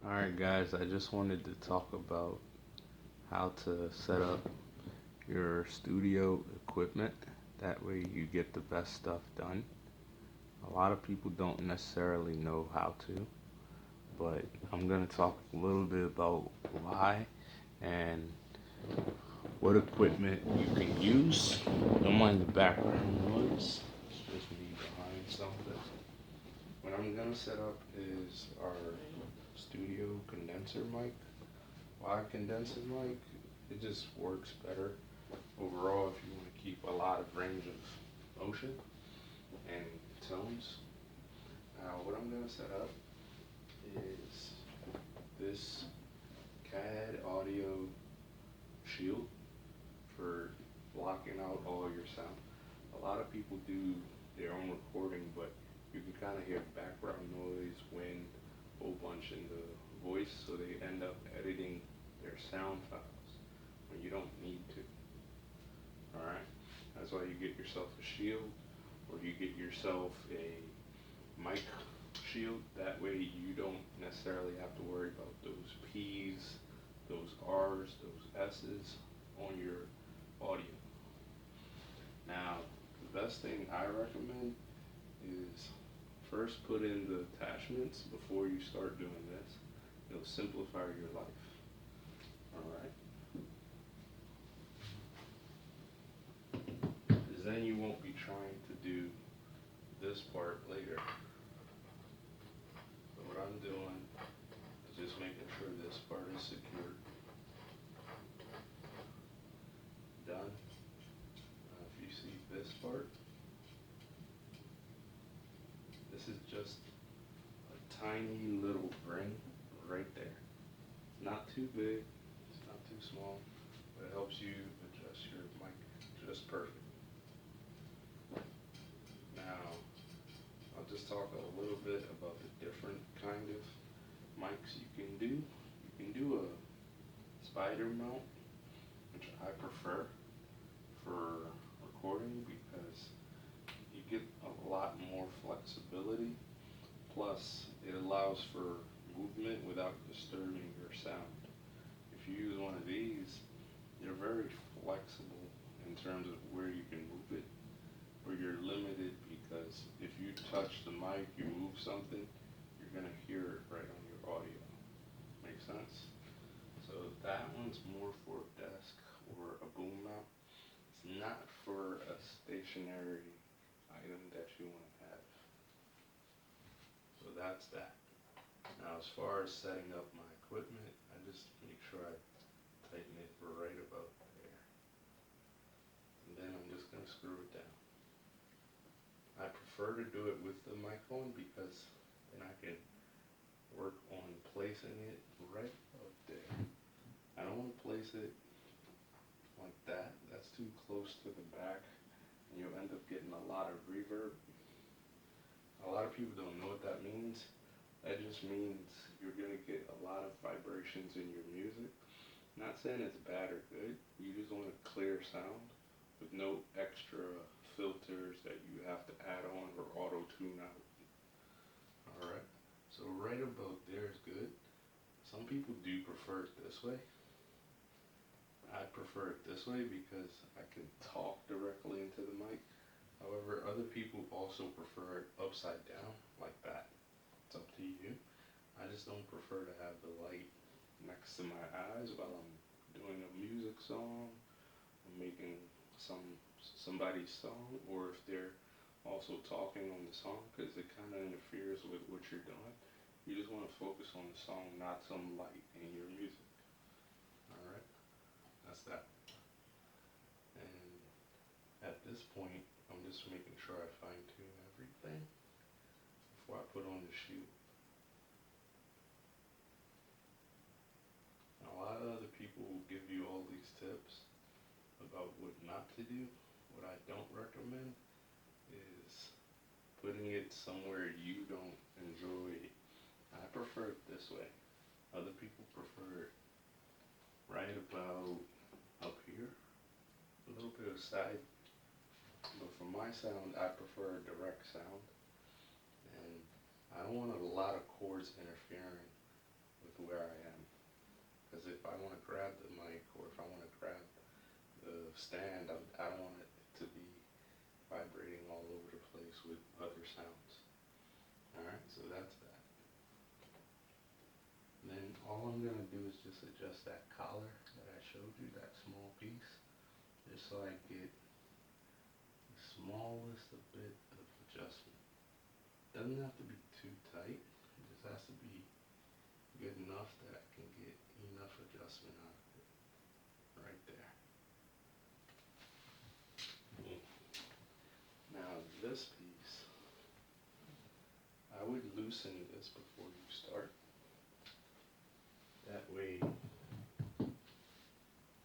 Alright, guys, I just wanted to talk about how to set up your studio equipment. That way, you get the best stuff done. A lot of people don't necessarily know how to, but I'm going to talk a little bit about why and what equipment you can use. Don't mind the background noise, it's just me behind something. What I'm going to set up is our studio condenser mic. Why condenser mic? It just works better overall if you want to keep a lot of range of motion and tones. Now what I'm going to set up is this CAD audio shield for blocking out all your sound. A lot of people do their own recording, but you can kind of hear background noise, wind, a whole bunch in the voice, so they end up editing their sound files when you don't need to. Alright? That's why you get yourself a shield, or you get yourself a mic shield. That way you don't necessarily have to worry about those P's, those R's, those S's on your audio. Now, the best thing I recommend is first put in the attachments before you start doing this. It'll simplify your life. Alright? Because then you won't be trying to do this part later. So what I'm doing is just making sure this part is secured. Done. If you see this part, this is just a tiny little ring right there. It's not too big, it's not too small, but it helps you adjust your mic just perfect. Now, I'll just talk a little bit about the different kind of mics you can do. You can do a spider mount, which I prefer for recording because you get a lot more flexibility. Plus, it allows for movement without disturbing your sound. If you use one of these, they're very flexible in terms of where you can move it, where you're limited because if you touch the mic, you move something, you're going to hear it right on your audio. Make sense? So that one's more for a desk or a boom mount. It's not for a stationary item that you want to have. So that's that. Now as far as setting up my equipment, I just make sure I tighten it right about there. And then I'm just going to screw it down. I prefer to do it with the mic on because then I can work on placing it right up there. I don't want to place it like that. That's too close to the back and you'll end up getting a lot of reverb. A lot of people don't know what that means. That just means you're going to get a lot of vibrations in your music. Not saying it's bad or good. You just want a clear sound with no extra filters that you have to add on or auto-tune out. Alright, so right about there is good. Some people do prefer it this way. I prefer it this way because I can talk directly into the mic. However, other people also prefer it upside down, like that. It's up to you. I just don't prefer to have the light next to my eyes while I'm doing a music song, I'm making somebody's song, or if they're also talking on the song, because it kind of interferes with what you're doing. You just want to focus on the song, not some light in your music. Alright, that's that. And at this point, I'm just making sure I fine tune everything before I put on the shoe. Now, a lot of other people will give you all these tips about what not to do. What I don't recommend is putting it somewhere you don't enjoy. I prefer it this way. Other people prefer it right about up here, a little bit of side. But for my sound, I prefer a direct sound. And I don't want a lot of chords interfering with I want to grab the mic or if I want to grab the stand, I don't want it to be vibrating all over the place with other sounds. Alright, so that's that. And then all I'm going to do is just adjust that collar that I showed you, that small piece, just so I get the smallest a bit of adjustment. Doesn't have to be too tight, it just has to be good enough that I can get enough adjustment out of it. Right there. Now this piece, I would loosen this before you start. That way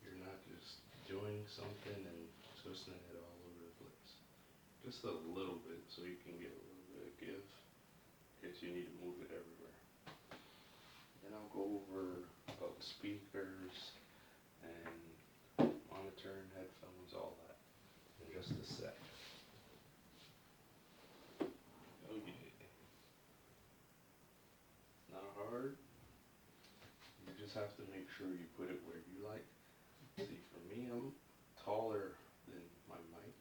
you're not just doing something and twisting it all over the place. Just a little bit so you can get a little bit of give in case you need to move it everywhere. Then I'll go over about speakers and monitor and headphones, all that, in just a sec. Oh yeah. Not hard. You just have to make sure you put it where you like. See, for me, I'm taller than my mic,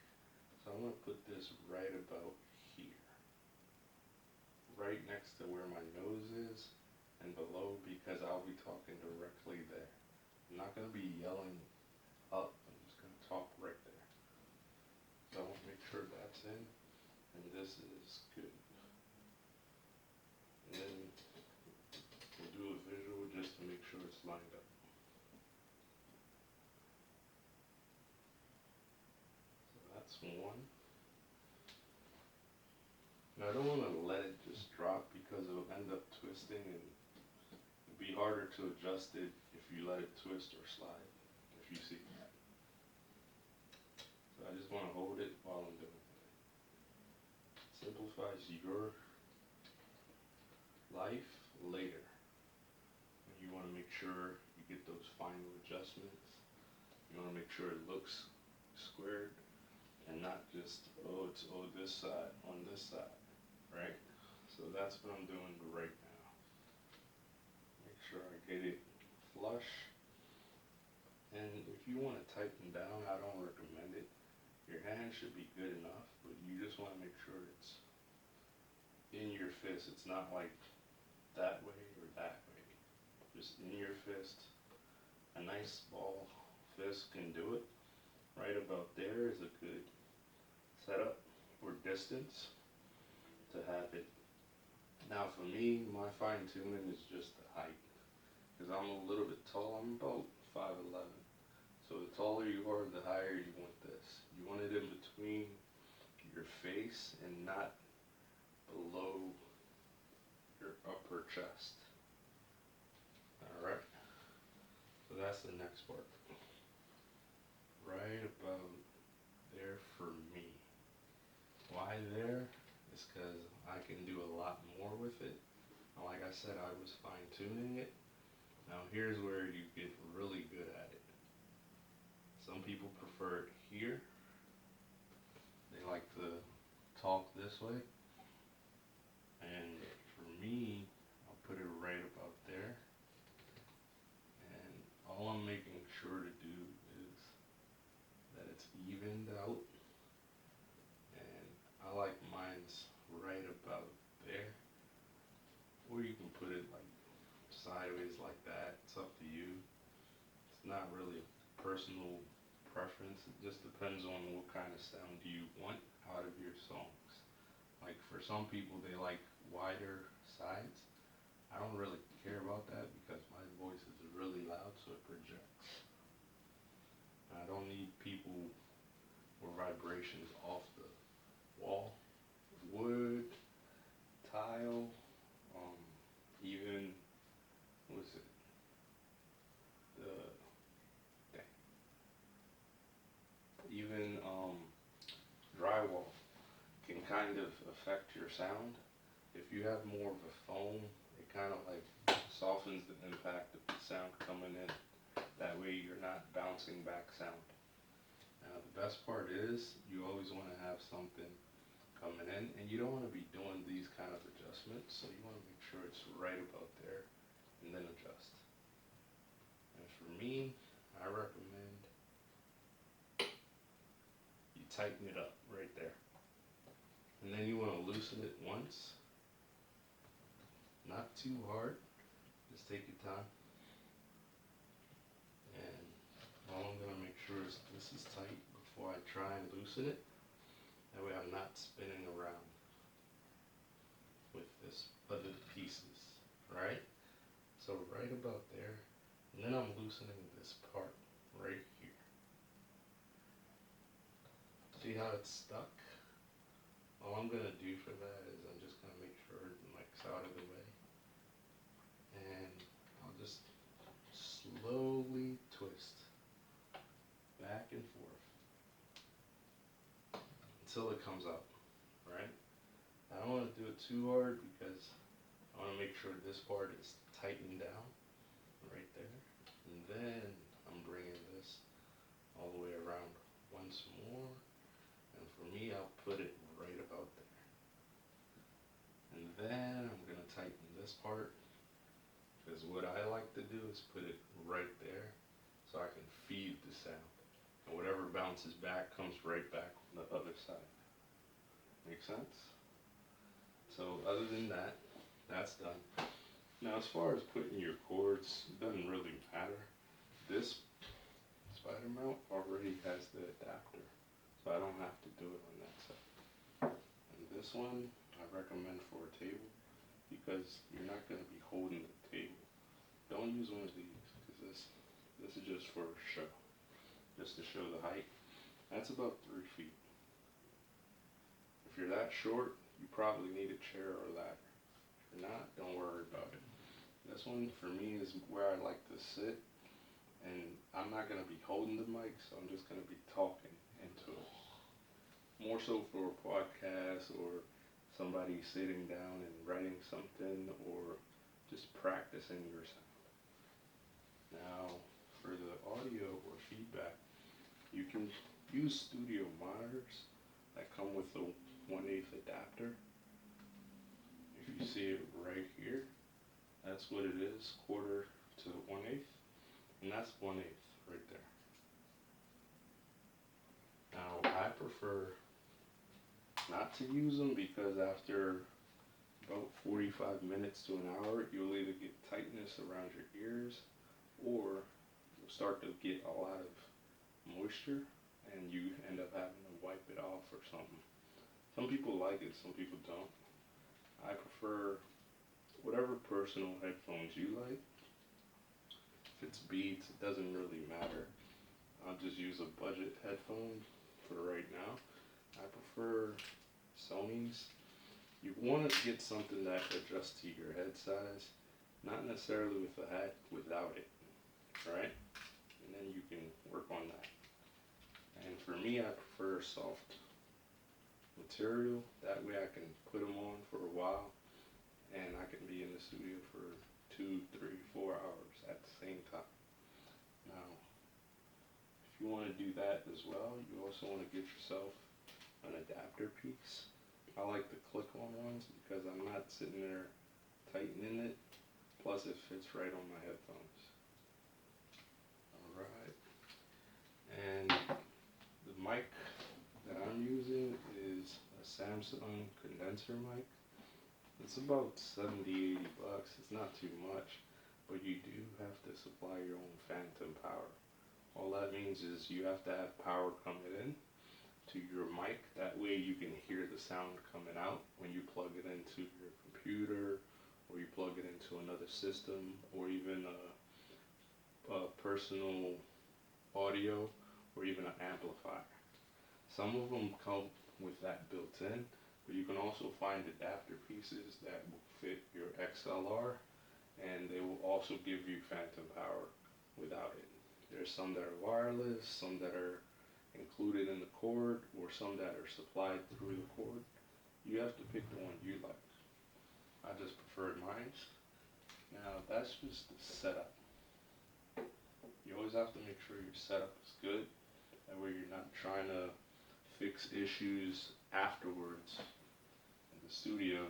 so I'm going to put this right about here. Right next to where my nose is and below, because I'll be talking directly there. I'm not going to be yelling up, I'm just going to talk right there. So I want to make sure that's in, and this is good. And then we'll do a visual just to make sure it's lined up. So that's one. Now I don't want to let it just drop because it'll end up twisting and it'll be harder to adjust it if you let it twist or slide, if you see that. So I just want to hold it while I'm doing it. Simplifies your life later. You want to make sure you get those final adjustments. You want to make sure it looks squared and not just, it's this side on this side, right? So that's what I'm doing right now. Make sure I get it flush. And if you want to tighten down, I don't recommend it. Your hand should be good enough, but you just want to make sure it's in your fist. It's not like that way or that way. Just in your fist. A nice ball fist can do it. Right about there is a good setup or distance to have it. Now for me, my fine tuning is just the height. Because I'm a little bit tall, I'm about 5'11". So the taller you are, the higher you want this. You want it in between your face and not below your upper chest. Alright, so that's the next part. Right about there for me. Why there? Is because I can do a lot more with it. And like I said, I was fine tuning it. Now here's where you get really good at it. Some people prefer it here. They like to talk this way. And for me, I'll put it right about there. And all I'm making sure to do is that it's evened out. And I like mine's right about there. Or you can put it like sideways like that. It's up to you. It's not really a personal preference. It just depends on what kind of sound you want out of your songs. Like for some people, they like wider sides. I don't really care about that because my voice is really loud, so it projects. I don't need people or vibrations off the wall, wood, tile, even, what is it, even drywall can kind of affect your sound. If you have more of a foam, it kind of like softens the impact of the sound coming in. That way you're not bouncing back sound. Now the best part is you always want to have something coming in, and you don't want to be doing these kind of adjustments, so you want to make sure it's right about there and then adjust. And for me, I recommend you tighten it up right there. And then you want to loosen it once, not too hard, just take your time. And all I'm going to make sure is this is tight before I try and loosen it. That way I'm not spinning around with this other pieces, right? So right about there, and then I'm loosening this part right here. See how it's stuck? All I'm gonna do for that is I'm just gonna make sure the mic's out of the way. And I'll just slowly twist back and forth until it comes out, right? I don't want to do it too hard because I want to make sure this part is tightened down right there. And then I'm bringing this all the way around once more. And for me, I'll put it right about there. And then I'm going to tighten this part because what I like to do is put it right there so I can feed the sound. And whatever bounces back comes right back on the other side. Make sense? So other than that, that's done. Now as far as putting your cords, it doesn't really matter. This spider mount already has the adapter, so I don't have to do it on that side. And this one, I recommend for a table because you're not going to be holding the table. Don't use one of these because this is just for show, just to show the height. That's about 3 feet. If you're that short, you probably need a chair or a ladder. If you're not, don't worry about it. This one for me is where I like to sit, and I'm not going to be holding the mic, so I'm just going to be talking into it. More so for a podcast or somebody sitting down and writing something or just practicing your sound. Now, for the audio or feedback, you can use studio monitors that come with the 1/8 adapter. If you see it right here, that's what it is, 1/4 to 1/8, and that's 1/8 right there. Now, I prefer not to use them because after about 45 minutes to an hour, you'll either get tightness around your ears or you'll start to get a lot of moisture and you end up having to wipe it off or something. Some people like it, some people don't. I prefer whatever personal headphones you like. If it's Beats, it doesn't really matter. I'll just use a budget headphone for right now. I prefer Sony's. You want to get something that adjusts to your head size, not necessarily with the hat, without it, right? And then you can work on that. And for me, I prefer soft material. That way I can put them on for a while and I can be in the studio for 2, 3, 4 hours at the same time. Now, if you want to do that as well, you also want to get yourself an adapter piece. I like the click-on ones because I'm not sitting there tightening it, plus it fits right on my headphones. Alright, and the mic that I'm using is a Samsung condenser mic. It's about 70, 80 bucks. It's not too much, but you do have to supply your own phantom power. All that means is you have to have power coming in to your mic. That way you can hear the sound coming out when you plug it into your computer or you plug it into another system or even a personal audio or even an amplifier. Some of them come with that built in, but you can also find adapter pieces that will fit your XLR and they will also give you phantom power without it. There's some that are wireless, some that are included in the cord, or some that are supplied through the cord. You have to pick the one you like. I just preferred mine. Now that's just the setup. You always have to make sure your setup is good. That way you're not trying to fix issues afterwards in the studio,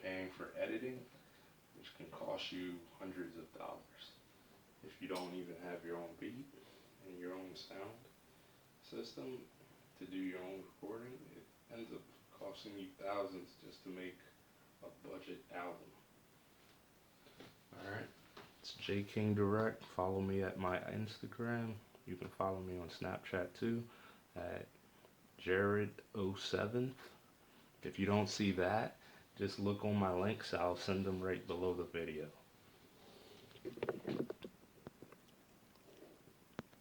paying for editing, which can cost you hundreds of dollars if you don't even have your own beat and your own sound system to do your own recording, it ends up costing you thousands just to make a budget album. Alright, it's Jking Direct. Follow me at my Instagram. You can follow me on Snapchat too at Jared07. If you don't see that, just look on my links. I'll send them right below the video.